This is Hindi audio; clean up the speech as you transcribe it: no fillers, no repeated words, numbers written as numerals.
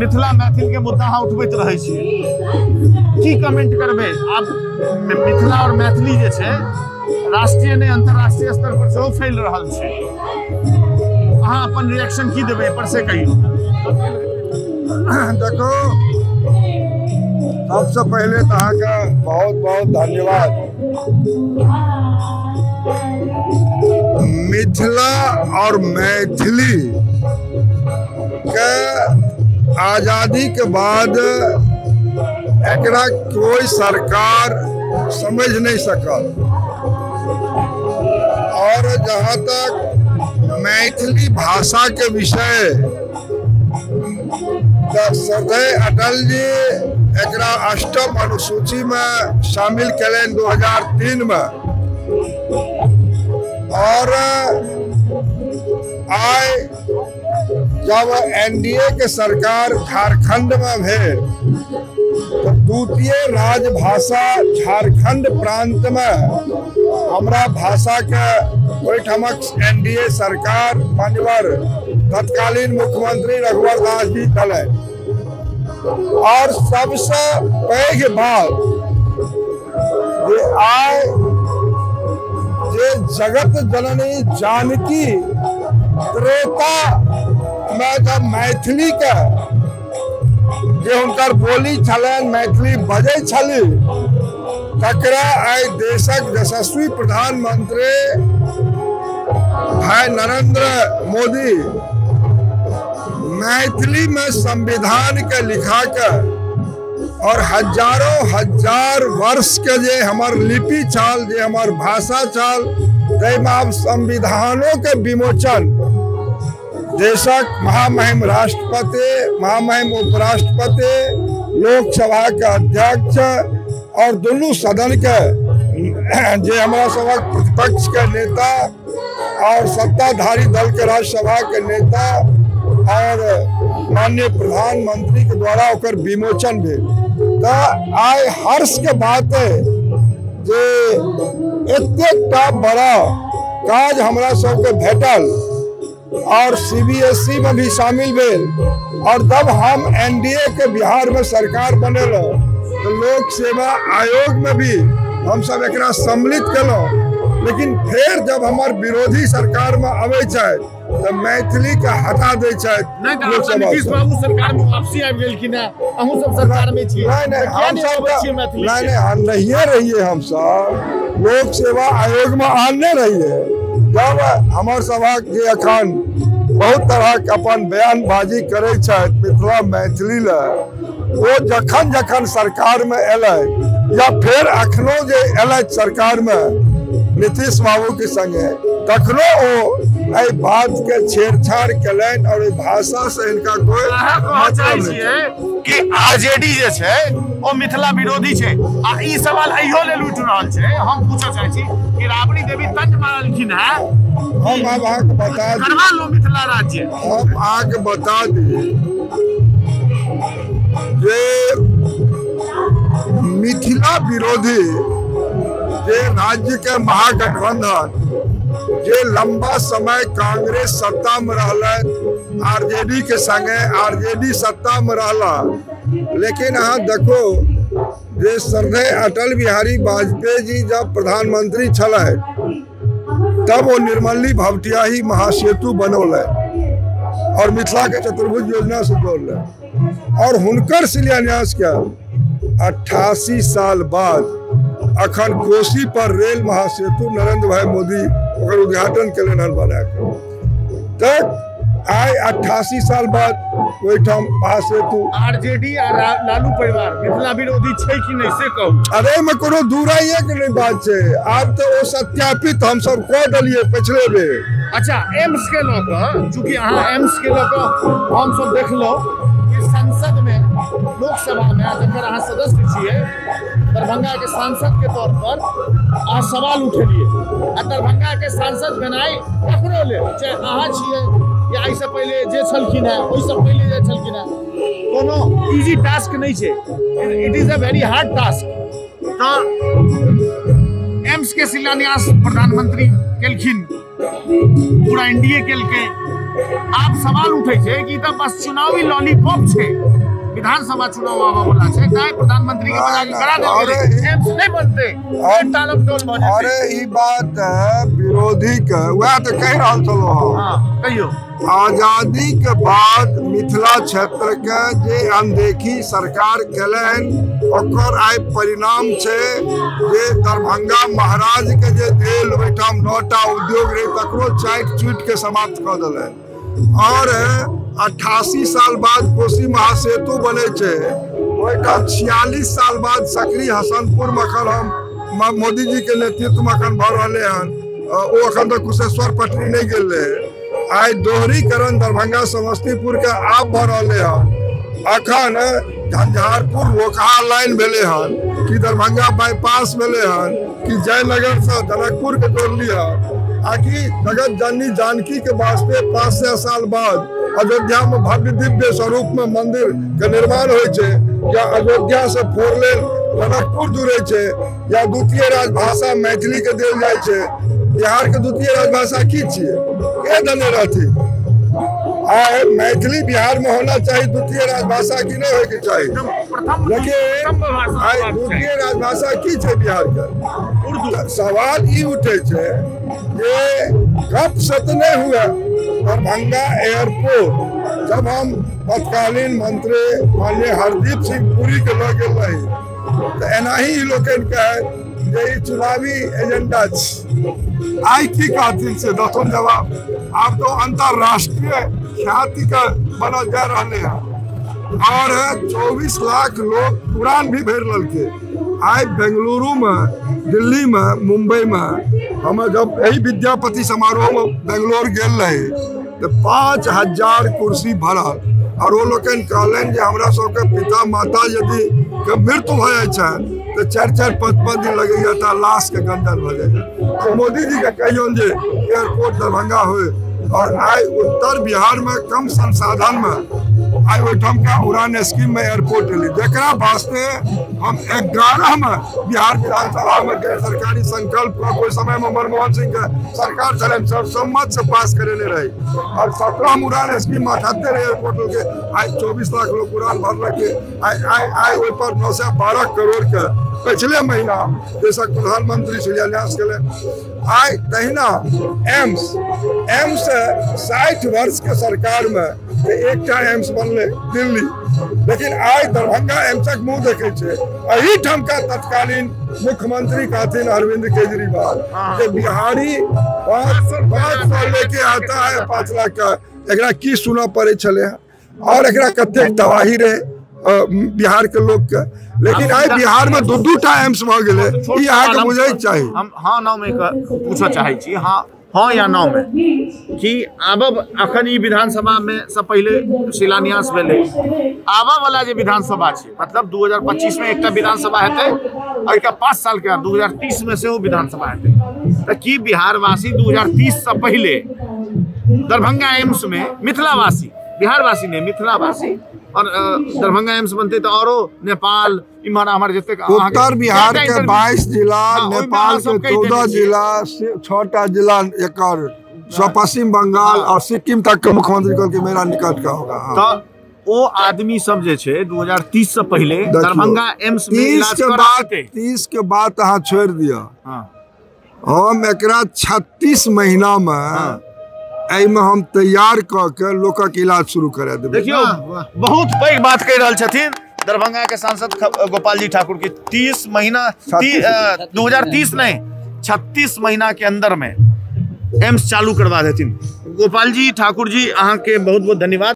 मिथिला मैथिल के मुद्दा अहाँ उठबैत रहै छी, की कमेंट करबै? आब मिथिला और मैथिली जे छै राष्ट्रीय नहीं अंतर्राष्ट्रीय स्तर पर सेहो फैल रहल छै, अहाँ अपन रिएक्शन की देबै पर से कहियो? देखो, सबसे पहले तो अहाँके बहुत बहुत धन्यवाद। मिथिला और मैथिली के आजादी के बाद एकरा कोई सरकार समझ नहीं सकल, और जहाँ तक मैथिली भाषा के विषय सरदार अटल जी एकरा 8म अनुसूची में शामिल करें 2003 में, और आय जब एनडीए के सरकार झारखंड में भेल तो द्वितीय राजभाषा झारखंड प्रांत में हमरा भाषा के ओहिठमक एनडीए सरकार मानवर तत्कालीन मुख्यमंत्री रघुवर दास जी चले, और सबसे पैघ बात जे आय जे जगत जननी जानकी त्रेता में जब मैथिली के जे हुनकर बोली छलनि, मैथिली बजै छली, तकरा आइ देशक यशस्वी प्रधानमंत्री भाई नरेंद्र मोदी मैथिली में संविधान के लिखा के और हजारों हजार वर्ष के जे हमार लिपि छल, जे हमार भाषा छल, ताहिमे आब संविधानों के विमोचन देशक महामहिम राष्ट्रपति, महामहिम उपराष्ट्रपति, लोकसभा के अध्यक्ष और दोनों सदन के जे हमारा सबक प्रतिपक्ष के नेता और सत्ताधारी दल के राज्यसभा के नेता और माननीय प्रधानमंत्री के द्वारा ओकर विमोचन भेल। तो आय हर्ष के बात है जे एतेकटा बड़ा काज हमरा सबके भेटल और सीबीएसई में भी शामिल भेल, और जब हम एनडीए के बिहार में सरकार बनेलो तो लोक सेवा आयोग में भी हम सब एकरा सम्मिलित केलहुँ, लेकिन फिर जब हमार विरोधी सरकार में आवे छथि तो मैथिली के हटा दै छथि। नीतीश बाबू सरकार में वापसी आबि गेल कि ना? अहूँ सब सरकार में छियै? नहीं, हम सब नहीं रहिए, हम सब लोक सेवा आयोग में आने रहिए। जब हमार सभा के अखन बहुत तरह के अपन बयानबाजी करे छथि मिथिला मैथिली ले, वो जखन जखन सरकार में एलै या फिर अखनो जे एलथि सरकार में नीतीश बाबू के संगे, तखनो ओ एहि बात के छेड़छाड़ केलनि और भाषा से इनका कोई मतलब नहीं कि आरजेडी जे छै ओ मिथिला विरोधी छै। आ ई सवाल अइयो लेल उठि रहल छै, हम पूछऽ चाहै छी कि राबड़ी देवी तंज मारलखिन है, हम अब आके बता दी, करवा लो मिथिला राज्य, हम आके बता दी जे मिथिला विरोधी जे राज्य के महागठबंधन जे लंबा समय कांग्रेस सत्ता में रहला, आरजेडी के संगे आरजेडी सत्ता में रहला, लेकिन अहाँ देखो जे सरदार अटल बिहारी वाजपेयी जी जब प्रधानमंत्री छले तब वो निर्मली भवटियाही महासेतु बनौले और मिथिला के चतुर्भुज योजना से जोड़ले, और हुनकर शिलान्यास के 88 साल बाद अखन कोसी पर रेल महासेतु नरेंद्र भाई मोदी ओकर उद्घाटन केलन हन बना के। तक आय 88 साल बाद ओहिठाम महासेतु आरजेडी आ लालू परिवार मिथिला विरोधी छै कि नहीं से कहू? अरे में कोनो दूराइए के नहीं बात छै, आब तो वो सत्यापित हम सब कह दिलिए पिछले बेर। अच्छा, एम्स के लऽ कऽ, चूँकि अहाँ एम्स के लऽ कऽ हम सब देखलहुँ कि संसद में लोकसभा में जकर अहाँ सदस्य छियै, दरभंगा के सांसद के तौर पर अहाँ सवाल उठेलिए, आ दरभंगा के सांसद बनाई ककरो लेल, चाहे अहाँ छियै या एहिसँ पहिले जे छलखिन हैं, ओहिसँ पहिले जे छलखिन हैं, कोनो इजी टास्क नहीं छै, it is a very hard task. तो एम्स के शिलान्यास प्रधानमंत्री केलखिन, पूरा एनडीए केलकै, आप सवाल उठे छे कि त बस चुनावी लॉलीपॉप छे, विधानसभा चुनाव आवा वाला छे, काहे प्रधानमंत्री के बजा के करा देबे, एम्स नहीं बनते, टालम टोल भ जेते। अरे ई बात विरोधी के वह तो कह रहल छलो। हां कहियो आजादी के बाद मिथिला क्षेत्र के जे अनदेखी सरकार केलन ओकर आइ परिणाम छे जे दरभंगा महाराज के जे देल ओइठाम 9टा उद्योग रहे तकरो चाट चूट के समाप्त कर देलन। और 88 साल बाद कोसी महासेतु बने छे, ओइठाम 46 साल बाद सकरी हसनपुर मखन हम मोदी जी के नेतृत्व में अखन भ रहले हन, ओ अखन तक कुशेश्वर पटरी नहीं गेल रहे। आई दोहरीकरण दरभंगा समस्तीपुर के आप भ रहले हन। अखन झंझारपुर लोकहा लाइन भेले हन कि दरभंगा बाईपास भेले हन कि जयनगर से जनकपुर के जोड़ली हन, आकि जगत जननी जानकी के वास्ते 500 साल बाद अयोध्या में भव्य दिव्य स्वरूप में मंदिर के निर्माण होय छे, या अयोध्या से 4 लेन जनकपुर जुड़े छे, या द्वितीय राजभाषा मैथिली के देल जाय छे। बिहार के द्वितीय राजभाषा की छिए के देने रहती? आए मैथिली बिहार में होना चाहिए, द्वितीय राजभाषा की नहीं होके चाहिए। लेकिन आए द्वितीय राजभाषा की छे बिहार के? उर्दू। सवाल ई उठे छे जे कब सतने हुआ दरभंगा एयरपोर्ट जब हम तत्कालीन मंत्री माननीय हरदीप सिंह पुरी के लग गेल रही, तो एनाही लोकन के चुनावी एजेंडा आई की कहती से दसों जवाब। आप तो अंतरराष्ट्रीय ख्याति का बना जा रहे हैं और 24 लाख लोग उड़ान भी भर ललके। आज बेंगलुरु में, दिल्ली में, मुंबई में हम जब यही विद्यापति समारोह में बेंगलोर गेल रहे तो 5000 कुर्सी भरल, और वो लोग कहलन जे हमरा सबके पिता माता यदि के मृत्यु हो जाए तो 4-5 दिन लगेगा तो लाश के गंजन हो जाएगा। तो मोदी जी के कहियो जे एयरपोर्ट दरभंगा हुए, और आज उत्तर बिहार में कम संसाधन में आज ओइठाम का उड़ान स्कीम में एयरपोर्ट ली, जरा वास्ते हम 11 में बिहार विधानसभा में गैर सरकारी संकल्प को कोई समय में मनमोहन सिंह के सरकार चले सर्वसम्मत से पास करेले रही, और 17 उड़ान स्कीम 78 एयरपोर्ट के आज 24 लाख लोग उड़ान भर रखे। आज ओइ पर 912 करोड़ के पिछले महीना देशक प्रधानमंत्री शिलान्यास के आज तहिना एम्स 60 वर्ष के सरकार में एकटा एम्स बनले दिल्ली, लेकिन आज दरभंगा एम्सक मुंह देखे छे। एही ठाम का तत्कालीन मुख्यमंत्री कहथिन अरविंद केजरीवाल कि बिहारी 500 लेके आता है 5 लाख का, एकरा की सुना पड़े छले और एकरा कते तबाही रहे बिहार के लोग के। लेकिन आज बिहार में 2-2टा एम्स भ गेले, ई अहाँ के बुझै चाहिए। हम हां नाम में पूछो चाहे छी, हां या नाम में कि आबब अखन ई विधानसभा में सब पहले शिलान्यास भेले, आबा वाला जे विधानसभा छै मतलब 2025 में एकटा विधानसभा हेतै और एकटा 5 साल के 2030 में से वो विधानसभा हेतै। त की बिहारवासी 2030 से पहले दरभंगा एम्स में मिथिलावासी, बिहारवासी ने मिथिलावासी और दरभंगा एम्स बनते तो औरो नेपाल इमहर हमारे जैसे उत्तर बिहार के 22 जिला, नेपाल के 14 जिला, 6टा जिला एकर पश्चिम बंगाल और सिक्किम तक के मुख्यमंत्री कल के मेरा निकट का होगा। तो वो आदमी सब जे छे 2030 से पहले दरभंगा एम्स में इलाज कराते। 30 के बाद अहाँ छोड़ दिया, हम एकरा 36 महीना में एहिमे हम तैयार क के लोकक इलाज शुरू करा देबै। देखियो बहुत पैघ बात कह रहल छथिन दरभंगा के सांसद गोपाल जी ठाकुर की 30 महीना 2030 नहीं 36 महीना के अंदर में एम्स चालू करवा देथिन। गोपाल जी ठाकुर जी अहाँ के बहुत बहुत धन्यवाद।